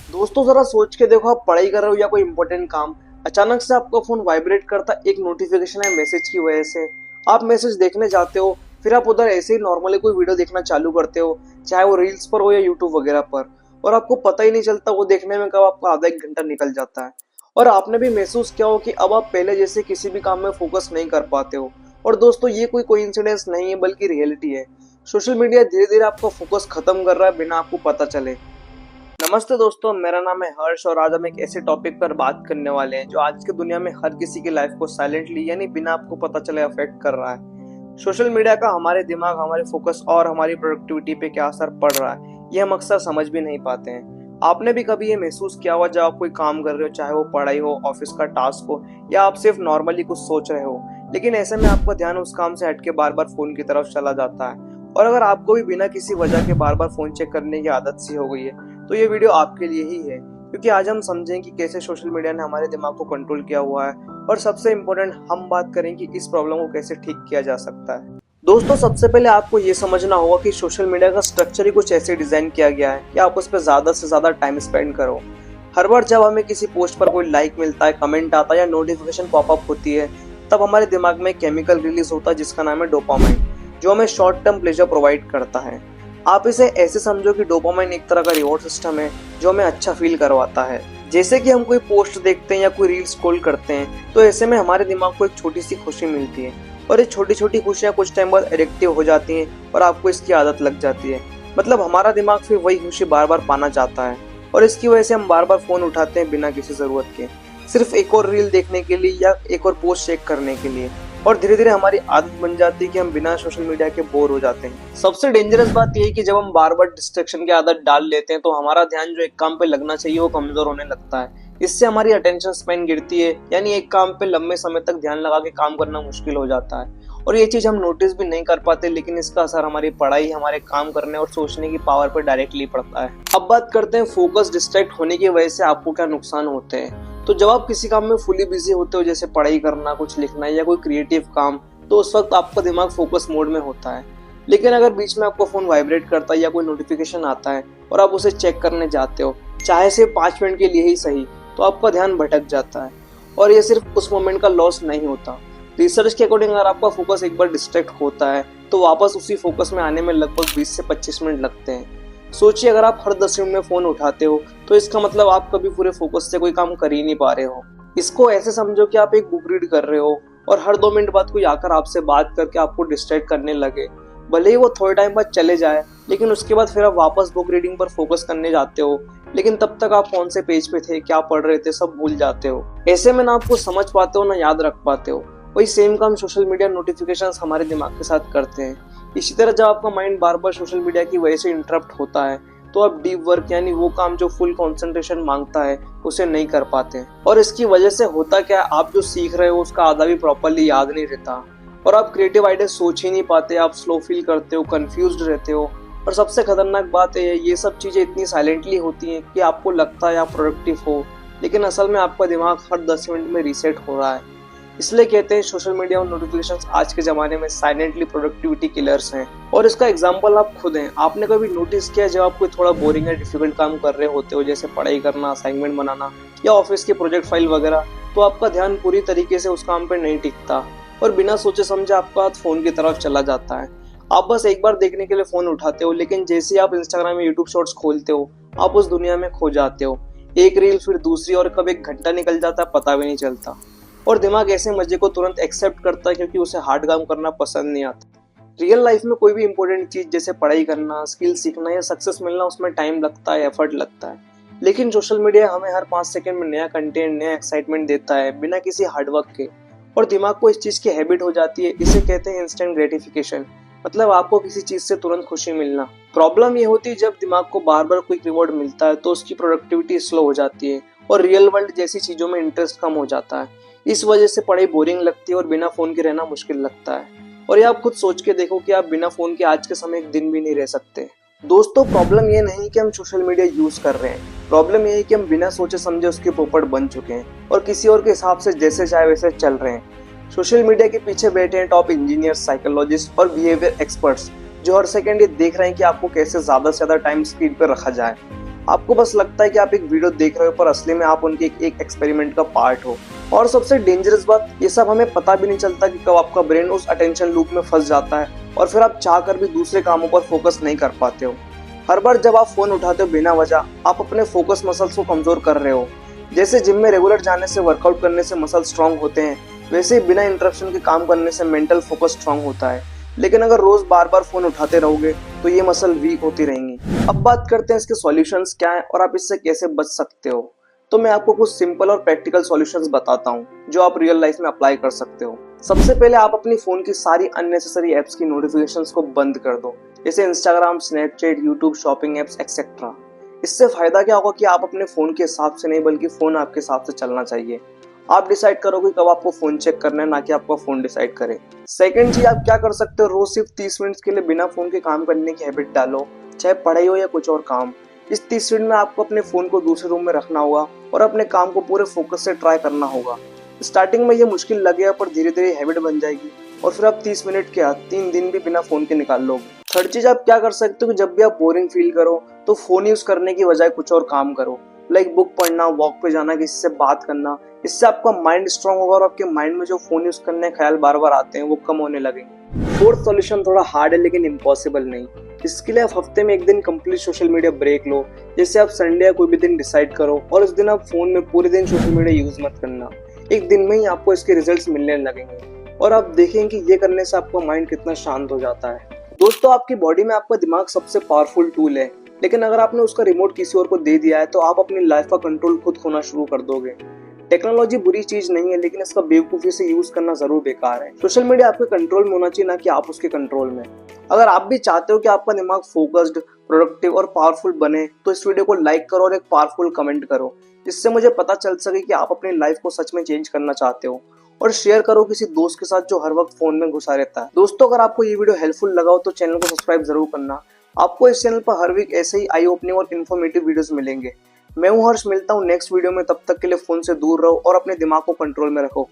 दोस्तों जरा सोच के देखो, आप पढ़ाई कर रहे हो या कोई इंपॉर्टेंट काम, अचानक से आपका फोन वाइब्रेट करता, एक नोटिफिकेशन है मैसेज की वजह से। आप मैसेज देखने जाते हो, फिर आप उधर ऐसे ही नॉर्मली कोई वीडियो देखना चालू करते हो, चाहे वो रील्स पर हो या यूट्यूब वगैरह पर, और आपको पता ही नहीं चलता वो देखने में कब आपका आधा एक घंटा निकल जाता है। और आपने भी महसूस किया हो कि अब आप पहले जैसे किसी भी काम में फोकस नहीं कर पाते हो। और दोस्तों ये कोई कोइंसिडेंस नहीं है बल्कि रियलिटी है। सोशल मीडिया धीरे धीरे आपका फोकस खत्म कर रहा है बिना आपको पता चले। नमस्ते दोस्तों, मेरा नाम है हर्ष और आज हम एक ऐसे टॉपिक पर बात करने वाले हैं जो आज की दुनिया में हर किसी की लाइफ को साइलेंटली यानी बिना आपको पता चले अफेक्ट कर रहा है। सोशल मीडिया का हमारे दिमाग, हमारे फोकस और हमारी प्रोडक्टिविटी पे क्या असर पड़ रहा है, ये हम अक्सर समझ भी नहीं पाते हैं। आपने भी कभी ये महसूस किया हुआ जब आप कोई काम कर रहे हो, चाहे वो पढ़ाई हो, ऑफिस का टास्क हो, या आप सिर्फ नॉर्मली कुछ सोच रहे हो, लेकिन ऐसे में आपका ध्यान उस काम से हटके बार बार फोन की तरफ चला जाता है। और अगर आपको भी बिना किसी वजह के बार बार फोन चेक करने की आदत सी हो गई है, तो ये वीडियो आपके लिए ही है, क्योंकि आज हम समझें कि कैसे सोशल मीडिया ने हमारे दिमाग को कंट्रोल किया हुआ है। और सबसे इम्पोर्टेंट, हम बात करें कि इस प्रॉब्लम को कैसे ठीक किया जा सकता है। दोस्तों सबसे पहले आपको ये समझना होगा कि सोशल मीडिया का स्ट्रक्चर ही कुछ ऐसे डिजाइन किया गया है कि आप उस पर ज्यादा से ज्यादा टाइम स्पेंड करो। हर बार जब हमें किसी पोस्ट पर कोई लाइक मिलता है, कमेंट आता है या नोटिफिकेशन पॉपअप होती है, तब हमारे दिमाग में केमिकल रिलीज होता है जिसका नाम है डोपामाइन, जो हमें शॉर्ट टर्म प्लेजर प्रोवाइड करता है। आप इसे ऐसे समझो कि डोपामाइन एक तरह का रिवॉर्ड सिस्टम है जो हमें अच्छा फील करवाता है। जैसे कि हम कोई पोस्ट देखते हैं या कोई रील स्क्रॉल करते हैं, तो ऐसे में हमारे दिमाग को एक छोटी सी खुशी मिलती है, और ये छोटी छोटी खुशियां कुछ टाइम बाद एडिक्टिव हो जाती हैं और आपको इसकी आदत लग जाती है। मतलब हमारा दिमाग फिर वही खुशी बार बार पाना चाहता है, और इसकी वजह से हम बार बार फोन उठाते हैं बिना किसी जरूरत के, सिर्फ एक और रील देखने के लिए या एक और पोस्ट चेक करने के लिए। और धीरे धीरे हमारी आदत बन जाती है कि हम बिना सोशल मीडिया के बोर हो जाते हैं। सबसे डेंजरस बात यह है कि जब हम बार बार डिस्ट्रैक्शन की आदत डाल लेते हैं, तो हमारा ध्यान जो एक काम पे लगना चाहिए वो कमजोर होने लगता है। इससे हमारी अटेंशन स्पैन गिरती है, यानी एक काम पे लंबे समय तक ध्यान लगा के काम करना मुश्किल हो जाता है। और ये चीज हम नोटिस भी नहीं कर पाते, लेकिन इसका असर हमारी पढ़ाई, हमारे काम करने और सोचने की पावर पर डायरेक्टली पड़ता है। अब बात करते हैं फोकस डिस्ट्रैक्ट होने की वजह से आपको क्या नुकसान होते हैं। तो जब आप किसी काम में फुली बिजी होते हो, जैसे पढ़ाई करना, कुछ लिखना या कोई क्रिएटिव काम, तो उस वक्त आपका दिमाग फोकस मोड में होता है। लेकिन अगर बीच में आपको फोन वाइब्रेट करता है या कोई नोटिफिकेशन आता है और आप उसे चेक करने जाते हो, चाहे सिर्फ 5 मिनट के लिए ही सही, तो आपका ध्यान भटक जाता है। और ये सिर्फ उस मोमेंट का लॉस नहीं होता। रिसर्च के अकॉर्डिंग अगर आपका फोकस एक बार डिस्ट्रैक्ट होता है, तो वापस उसी फोकस में आने में लगभग 20 से 25 मिनट लगते हैं। सोचिए, अगर आप हर 10 मिनट में फोन उठाते हो, तो इसका मतलब आप कभी पूरे फोकस से कोई काम कर ही नहीं पा रहे हो। इसको ऐसे समझो कि आप एक बुक रीड कर रहे हो और हर 2 मिनट बाद कोई आकर आपसे बात करके आपको डिस्ट्रैक्ट करने लगे। भले ही वो थोड़े टाइम बाद चले जाए, लेकिन उसके बाद फिर आप वापस बुक रीडिंग पर फोकस करने जाते हो, लेकिन तब तक आप कौन से पेज पे थे, क्या पढ़ रहे थे, सब भूल जाते हो। ऐसे में ना आपको समझ पाते हो ना याद रख पाते हो। वही सेम काम सोशल मीडिया नोटिफिकेशंस हमारे दिमाग के साथ करते हैं। इसी तरह जब आपका माइंड बार बार सोशल मीडिया की वजह से इंटरप्ट होता है, तो आप डीप वर्क यानी वो काम जो फुल कंसंट्रेशन मांगता है, उसे नहीं कर पाते। और इसकी वजह से होता क्या है, आप जो सीख रहे हो उसका आधा भी प्रॉपरली याद नहीं रहता, और आप क्रिएटिव आइडिया सोच ही नहीं पाते, आप स्लो फील करते हो, कंफ्यूज्ड रहते हो। और सबसे खतरनाक बात है, ये सब चीजें इतनी साइलेंटली होती हैं कि आपको लगता है आप प्रोडक्टिव हो, लेकिन असल में आपका दिमाग हर 10 मिनट में रीसेट हो रहा है। इसलिए कहते हैं सोशल मीडिया और नोटिफिकेशंस आज के जमाने में साइलेंटली प्रोडक्टिविटी किलर्स हैं। और इसका एग्जांपल आप खुद हैं। आपने कभी नोटिस किया, जब आप कोई थोड़ा बोरिंग या डिफिकल्ट काम कर रहे होते हो, जैसे पढ़ाई करना, असाइनमेंट बनाना या ऑफिस के प्रोजेक्ट फाइल वगैरह, तो आपका ध्यान पूरी तरीके से उस काम पर नहीं टिकता और बिना सोचे समझे आपका हाथ फोन की तरफ चला जाता है। आप बस एक बार देखने के लिए फोन उठाते हो, लेकिन जैसे ही आप इंस्टाग्राम या यूट्यूब शॉर्ट्स खोलते हो, आप उस दुनिया में खो जाते हो। एक रील फिर दूसरी, और कब एक घंटा निकल जाता है पता भी नहीं चलता। और दिमाग ऐसे मजे को तुरंत एक्सेप्ट करता है, क्योंकि उसे हार्ड काम करना पसंद नहीं आता। रियल लाइफ में कोई भी इंपॉर्टेंट चीज जैसे पढ़ाई करना, स्किल सीखना या सक्सेस मिलना, उसमें टाइम लगता है, एफर्ट लगता है। लेकिन सोशल मीडिया हमें हर 5 सेकंड में नया कंटेंट, नया एक्साइटमेंट देता है बिना किसी हार्डवर्क के, और दिमाग को इस चीज की हैबिट हो जाती है। इसे कहते हैं इंस्टेंट ग्रेटिफिकेशन, मतलब आपको किसी चीज से तुरंत खुशी मिलना। प्रॉब्लम ये होती है, जब दिमाग को बार बार क्विक रिवॉर्ड मिलता है, तो उसकी प्रोडक्टिविटी स्लो हो जाती है और रियल वर्ल्ड जैसी चीजों में इंटरेस्ट कम हो जाता है। इस वजह से पढ़ाई बोरिंग लगती है और बिना फोन के रहना मुश्किल लगता है। और ये आप खुद सोच के देखो कि आप बिना फोन के आज के समय एक दिन भी नहीं रह सकते। दोस्तों प्रॉब्लम ये नहीं कि हम सोशल मीडिया यूज कर रहे हैं, प्रॉब्लम ये है कि हम बिना सोचे समझे उसके पोपट बन चुके हैं और किसी और के हिसाब से जैसे चाहे वैसे चल रहे हैं। सोशल मीडिया के पीछे बैठे हैं टॉप इंजीनियर्स, साइकोलॉजिस्ट और बिहेवियर एक्सपर्ट्स, जो हर सेकंड ये देख रहे हैं कि आपको कैसे ज्यादा से ज्यादा टाइम स्क्रीन पर रखा जाए। आपको बस लगता है कि आप एक वीडियो देख रहे हो, पर असली में आप उनके एक एक्सपेरिमेंट का पार्ट हो। और सबसे डेंजरस बात, ये सब हमें पता भी नहीं चलता कि कब आपका ब्रेन उस अटेंशन लूप में फंस जाता है और फिर आप चाह कर भी दूसरे कामों पर फोकस नहीं कर पाते हो। हर बार जब आप फोन उठाते हो बिना वजह, आप अपने फोकस मसल्स को कमजोर कर रहे हो। जैसे जिम में रेगुलर जाने से, वर्कआउट करने से मसल स्ट्रांग होते हैं, वैसे ही बिना इंटरप्शन के काम करने से मेंटल फोकस स्ट्रांग होता है। लेकिन अगर रोज बार बार फोन उठाते रहोगे तो ये मसल वीक होती रहेंगी। अब बात करते हैं इसके सॉल्यूशंस क्या है और आप इससे कैसे बच सकते हो। तो मैं आपको कुछ सिंपल और प्रैक्टिकल सॉल्यूशंस बताता हूँ जो आप रियल लाइफ में अप्लाई कर सकते हो। सबसे पहले आप अपनी फोन की सारी अननेसेसरी एप्स की नोटिफिकेशंस को बंद कर दो, जैसे Instagram, Snapchat, YouTube, shopping apps etcetera. इससे फायदा क्या होगा कि आप अपने फोन के हिसाब से नहीं बल्कि फोन आपके हिसाब से चलना चाहिए। आप डिसाइड करोगे कब आपको फोन चेक करना है, ना कि आपका फोन डिसाइड करे। सेकंड चीज, आप क्या कर सकते हो, रोज सिर्फ 30 मिनट के लिए बिना फोन के काम करने की हैबिट डालो, चाहे पढ़ाई हो या कुछ और काम। इस 30 मिनट में आपको अपने फोन को दूसरे रूम में रखना होगा और अपने काम को पूरे फोकस से ट्राई करना होगा। स्टार्टिंग में ये मुश्किल लगेगा, पर धीरे धीरे हैबिट बन जाएगी और फिर आप 30 मिनट क्या 3 दिन भी बिना फोन के निकाल लोगे। थर्ड चीज, आप क्या कर सकते हो कि जब भी आप बोरिंग फील करो तो फोन यूज करने की बजाय कुछ और काम करो, लाइक बुक पढ़ना, वॉक पे जाना, किसी से बात करना। इससे आपका माइंड स्ट्रांग होगा और आपके माइंड में जो फोन यूज करने ख्याल बार बार आते हैं वो कम होने लगेंगे। फोर्थ सॉल्यूशन थोड़ा हार्ड है लेकिन इम्पॉसिबल नहीं। इसके लिए आप हफ्ते में एक दिन कंप्लीट सोशल मीडिया ब्रेक लो। जैसे आप संडे या कोई भी दिन डिसाइड करो और उस दिन आप फोन में पूरे दिन सोशल मीडिया यूज मत करना। एक दिन में ही आपको इसके रिजल्ट्स मिलने लगेंगे और आप देखेंगे कि ये करने से आपका माइंड कितना शांत हो जाता है। दोस्तों, आपकी बॉडी में आपका दिमाग सबसे पावरफुल टूल है, लेकिन अगर आपने उसका रिमोट किसी और को दे दिया है तो आप अपनी लाइफ का कंट्रोल खुद खोना शुरू कर दोगे। टेक्नोलॉजी बुरी चीज नहीं है, लेकिन इसका बेवकूफी से यूज करना जरूर बेकार है। सोशल मीडिया आपके कंट्रोल में होना चाहिए, ना कि आप उसके कंट्रोल में। अगर आप भी चाहते हो कि आपका दिमाग फोकस्ड, प्रोडक्टिव और पावरफुल बने तो इस वीडियो को लाइक करो और एक पावरफुल कमेंट करो, जिससे मुझे पता चल सके कि आप अपनी लाइफ को सच में चेंज करना चाहते हो। और शेयर करो किसी दोस्त के साथ जो हर वक्त फोन में घुसा रहता है। दोस्तों, अगर आपको ये वीडियो हेल्पफुल लगा हो तो चैनल को सब्सक्राइब जरूर करना। आपको इस चैनल पर हर वीक ऐसे ही आई ओपनिंग और इन्फॉर्मेटिव वीडियोस मिलेंगे। मैं हूं हर्ष, मिलता हूं नेक्स्ट वीडियो में। तब तक के लिए फोन से दूर रहो और अपने दिमाग को कंट्रोल में रखो।